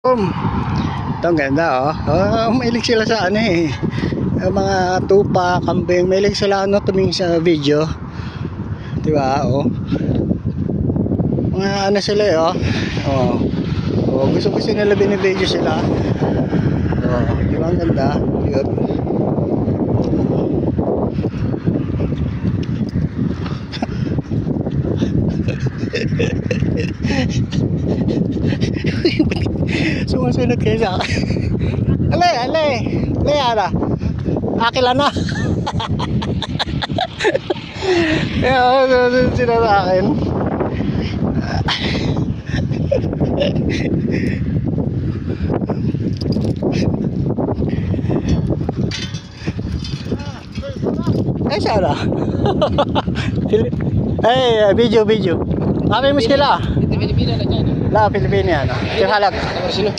Ito ang ganda mahilig sila sa ano mga tupa, kambing, mahilig sila tumingin sa video, diba mga ano sila gusto nila binibideo sila, diba ang ganda, yun. Sumusunod kayo sa akin. alay ara akila na. Sumusunod sila sa akin. Sana video kami muskila Pilipino na dyan. Pilipino yan. Halag